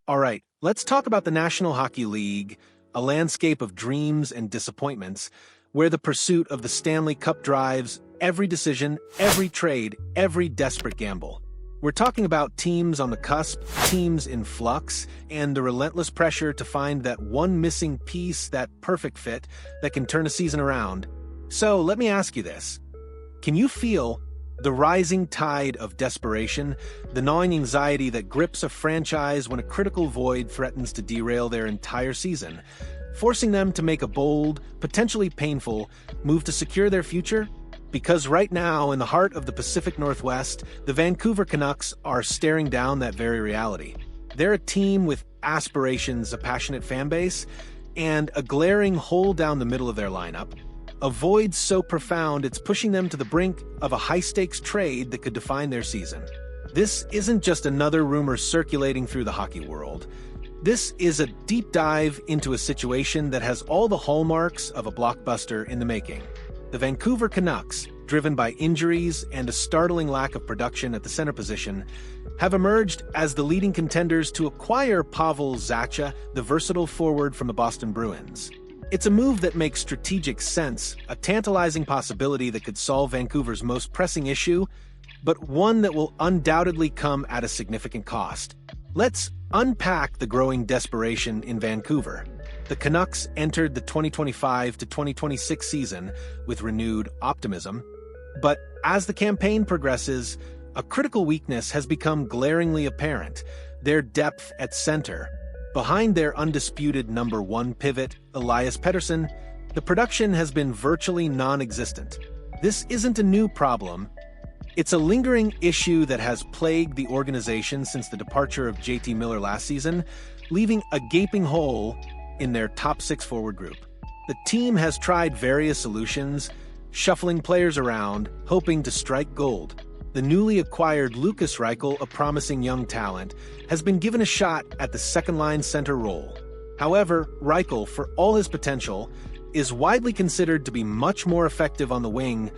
All right, let's talk about the National Hockey League, a landscape of dreams and disappointments, where the pursuit of the Stanley Cup drives every decision, every trade, every desperate gamble. We're talking about teams on the cusp, teams in flux, and the relentless pressure to find that one missing piece, that perfect fit, that can turn a season around. So let me ask you this. Can you feel the rising tide of desperation, the gnawing anxiety that grips a franchise when a critical void threatens to derail their entire season, forcing them to make a bold, potentially painful, move to secure their future? Because right now, in the heart of the Pacific Northwest, the Vancouver Canucks are staring down that very reality. They're a team with aspirations, a passionate fan base, and a glaring hole down the middle of their lineup. A void so profound it's pushing them to the brink of a high-stakes trade that could define their season. This isn't just another rumor circulating through the hockey world. This is a deep dive into a situation that has all the hallmarks of a blockbuster in the making. The Vancouver Canucks, driven by injuries and a startling lack of production at the center position, have emerged as the leading contenders to acquire Pavel Zacha, the versatile forward from the Boston Bruins. It's a move that makes strategic sense, a tantalizing possibility that could solve Vancouver's most pressing issue, but one that will undoubtedly come at a significant cost. Let's unpack the growing desperation in Vancouver. The Canucks entered the 2025 to 2026 season with renewed optimism, but as the campaign progresses, a critical weakness has become glaringly apparent: their depth at center. Behind their undisputed number one pivot, Elias Pettersson, the production has been virtually non-existent. This isn't a new problem. It's a lingering issue that has plagued the organization since the departure of JT Miller last season, leaving a gaping hole in their top six forward group. The team has tried various solutions, shuffling players around, hoping to strike gold. The newly acquired Lukas Reichel, a promising young talent, has been given a shot at the second-line center role. However, Reichel, for all his potential, is widely considered to be much more effective on the wing,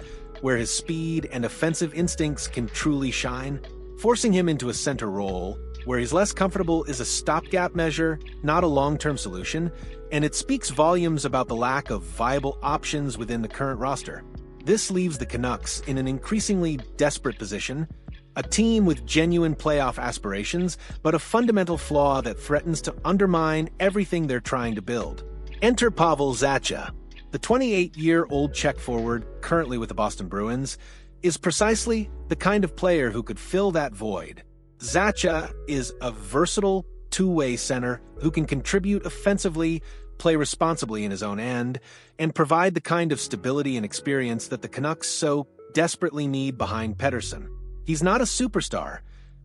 where his speed and offensive instincts can truly shine. Forcing him into a center role, where he's less comfortable, is a stopgap measure, not a long-term solution, and it speaks volumes about the lack of viable options within the current roster. This leaves the Canucks in an increasingly desperate position, a team with genuine playoff aspirations, but a fundamental flaw that threatens to undermine everything they're trying to build. Enter Pavel Zacha. The 28-year-old Czech forward, currently with the Boston Bruins, is precisely the kind of player who could fill that void. Zacha is a versatile, two-way center who can contribute offensively, play responsibly in his own end, and provide the kind of stability and experience that the Canucks so desperately need behind Pettersson. He's not a superstar,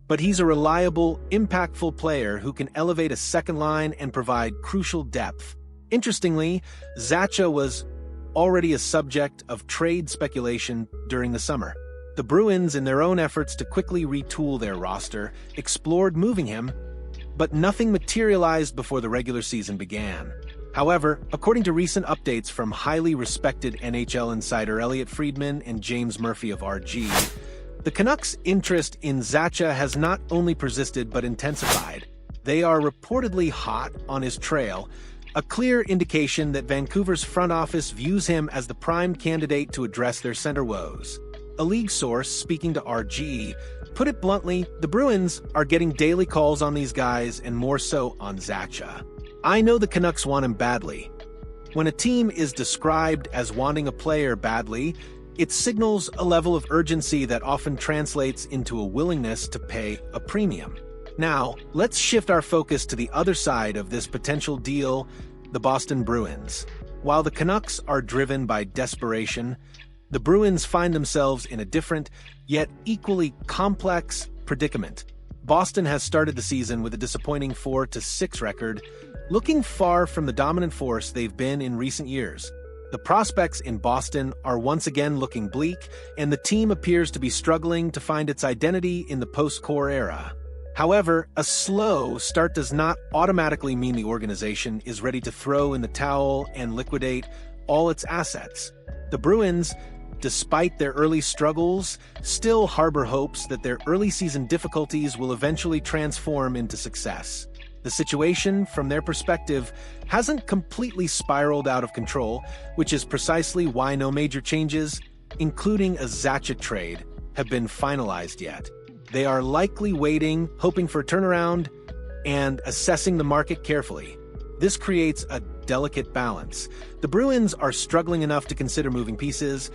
but he's a reliable, impactful player who can elevate a second line and provide crucial depth. Interestingly, Zacha was already a subject of trade speculation during the summer. The Bruins, in their own efforts to quickly retool their roster, explored moving him, but nothing materialized before the regular season began. However, according to recent updates from highly respected NHL insider Elliot Friedman and James Murphy of RG, the Canucks' interest in Zacha has not only persisted but intensified. They are reportedly hot on his trail, a clear indication that Vancouver's front office views him as the prime candidate to address their center woes. A league source, speaking to RG, put it bluntly, the Bruins are getting daily calls on these guys and more so on Zacha. I know the Canucks want him badly. When a team is described as wanting a player badly, it signals a level of urgency that often translates into a willingness to pay a premium. Now, let's shift our focus to the other side of this potential deal, the Boston Bruins. While the Canucks are driven by desperation, the Bruins find themselves in a different, yet equally complex predicament. Boston has started the season with a disappointing 4-6 record, looking far from the dominant force they've been in recent years. The prospects in Boston are once again looking bleak, and the team appears to be struggling to find its identity in the post-core era. However, a slow start does not automatically mean the organization is ready to throw in the towel and liquidate all its assets. The Bruins, despite their early struggles, still harbor hopes that their early season difficulties will eventually transform into success. The situation, from their perspective, hasn't completely spiraled out of control, which is precisely why no major changes, including a Zacha trade, have been finalized yet. They are likely waiting, hoping for a turnaround, and assessing the market carefully. This creates a delicate balance. The Bruins are struggling enough to consider moving pieces,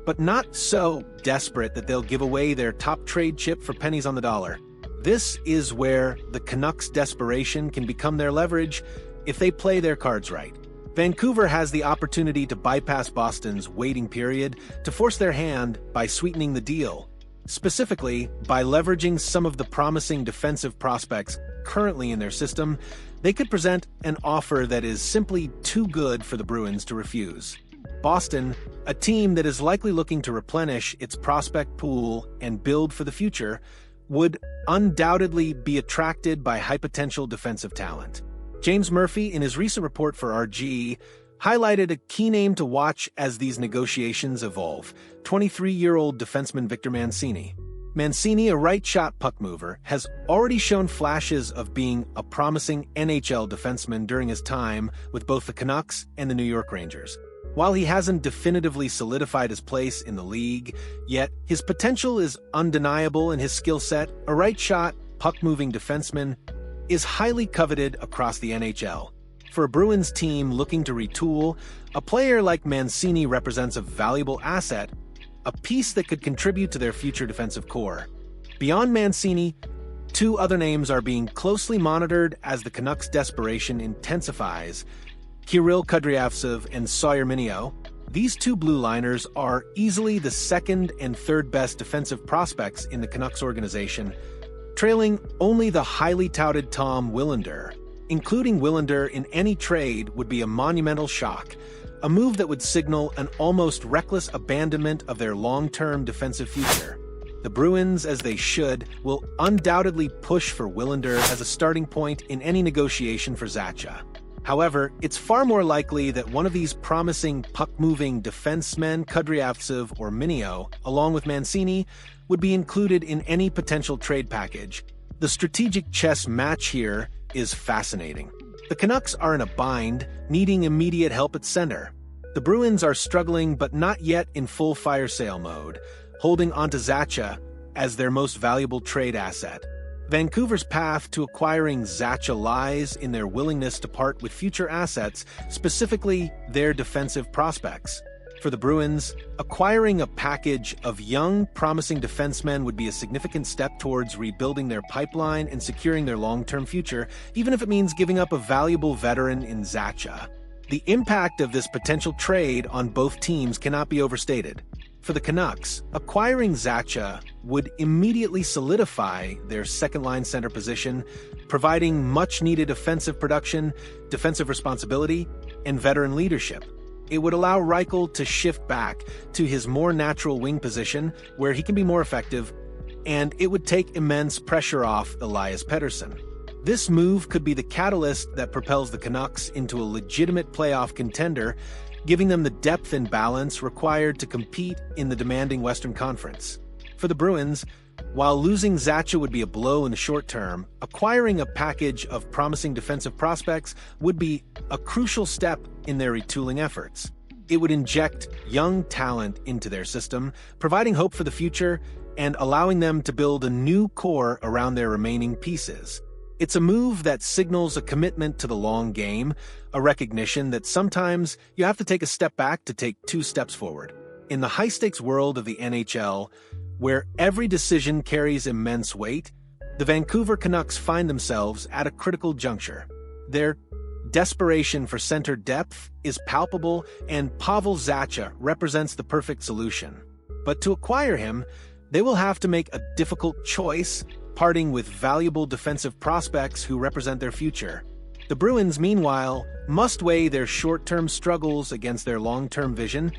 but not so desperate that they'll give away their top trade chip for pennies on the dollar. This is where the Canucks' desperation can become their leverage if they play their cards right. Vancouver has the opportunity to bypass Boston's waiting period to force their hand by sweetening the deal, specifically by leveraging some of the promising defensive prospects currently in their system. They could present an offer that is simply too good for the Bruins to refuse. Boston, a team that is likely looking to replenish its prospect pool and build for the future, would undoubtedly be attracted by high-potential defensive talent. James Murphy, in his recent report for RG, highlighted a key name to watch as these negotiations evolve: 23-year-old defenseman Victor Mancini. Mancini, a right-shot puck mover, has already shown flashes of being a promising NHL defenseman during his time with both the Canucks and the New York Rangers. While he hasn't definitively solidified his place in the league, yet his potential is undeniable in his skill set. A right-shot, puck-moving defenseman is highly coveted across the NHL. For a Bruins team looking to retool, a player like Mancini represents a valuable asset, a piece that could contribute to their future defensive core. Beyond Mancini, two other names are being closely monitored as the Canucks' desperation intensifies: Kirill Kudryavtsev and Sawyer Mineo. These two blue liners are easily the second and third best defensive prospects in the Canucks organization, trailing only the highly touted Tom Willander. Including Willander in any trade would be a monumental shock, a move that would signal an almost reckless abandonment of their long-term defensive future. The Bruins, as they should, will undoubtedly push for Willander as a starting point in any negotiation for Zacha. However, it's far more likely that one of these promising puck-moving defensemen, Kudryavtsev or Mineo, along with Mancini, would be included in any potential trade package. The strategic chess match here is fascinating. The Canucks are in a bind, needing immediate help at center. The Bruins are struggling but not yet in full fire sale mode, holding onto Zacha as their most valuable trade asset. Vancouver's path to acquiring Zacha lies in their willingness to part with future assets, specifically their defensive prospects. For the Bruins, acquiring a package of young, promising defensemen would be a significant step towards rebuilding their pipeline and securing their long-term future, even if it means giving up a valuable veteran in Zacha. The impact of this potential trade on both teams cannot be overstated. For the Canucks, acquiring Zacha would immediately solidify their second-line center position, providing much-needed offensive production, defensive responsibility, and veteran leadership. It would allow Reichel to shift back to his more natural wing position, where he can be more effective, and it would take immense pressure off Elias Pettersson. This move could be the catalyst that propels the Canucks into a legitimate playoff contender, giving them the depth and balance required to compete in the demanding Western Conference. For the Bruins, while losing Zacha would be a blow in the short term, acquiring a package of promising defensive prospects would be a crucial step in their retooling efforts. It would inject young talent into their system, providing hope for the future and allowing them to build a new core around their remaining pieces. It's a move that signals a commitment to the long game, a recognition that sometimes you have to take a step back to take two steps forward. In the high-stakes world of the NHL, where every decision carries immense weight, the Vancouver Canucks find themselves at a critical juncture. Their desperation for center depth is palpable, and Pavel Zacha represents the perfect solution. But to acquire him, they will have to make a difficult choice, parting with valuable defensive prospects who represent their future. The Bruins, meanwhile, must weigh their short-term struggles against their long-term vision,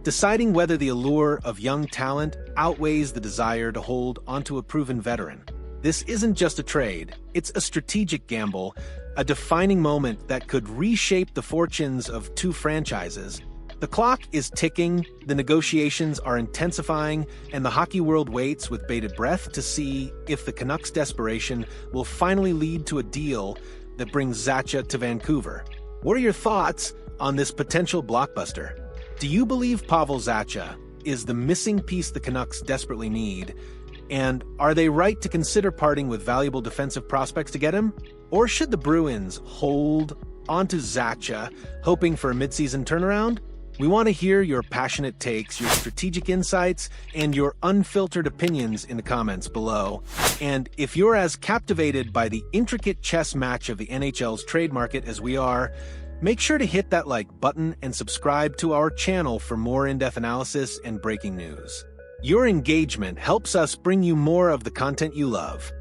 deciding whether the allure of young talent outweighs the desire to hold onto a proven veteran. This isn't just a trade, it's a strategic gamble, a defining moment that could reshape the fortunes of two franchises. The clock is ticking, the negotiations are intensifying, and the hockey world waits with bated breath to see if the Canucks' desperation will finally lead to a deal that brings Zacha to Vancouver. What are your thoughts on this potential blockbuster? Do you believe Pavel Zacha is the missing piece the Canucks desperately need? And are they right to consider parting with valuable defensive prospects to get him? Or should the Bruins hold onto Zacha, hoping for a midseason turnaround? We want to hear your passionate takes, your strategic insights, and your unfiltered opinions in the comments below. And if you're as captivated by the intricate chess match of the NHL's trade market as we are, make sure to hit that like button and subscribe to our channel for more in-depth analysis and breaking news. Your engagement helps us bring you more of the content you love.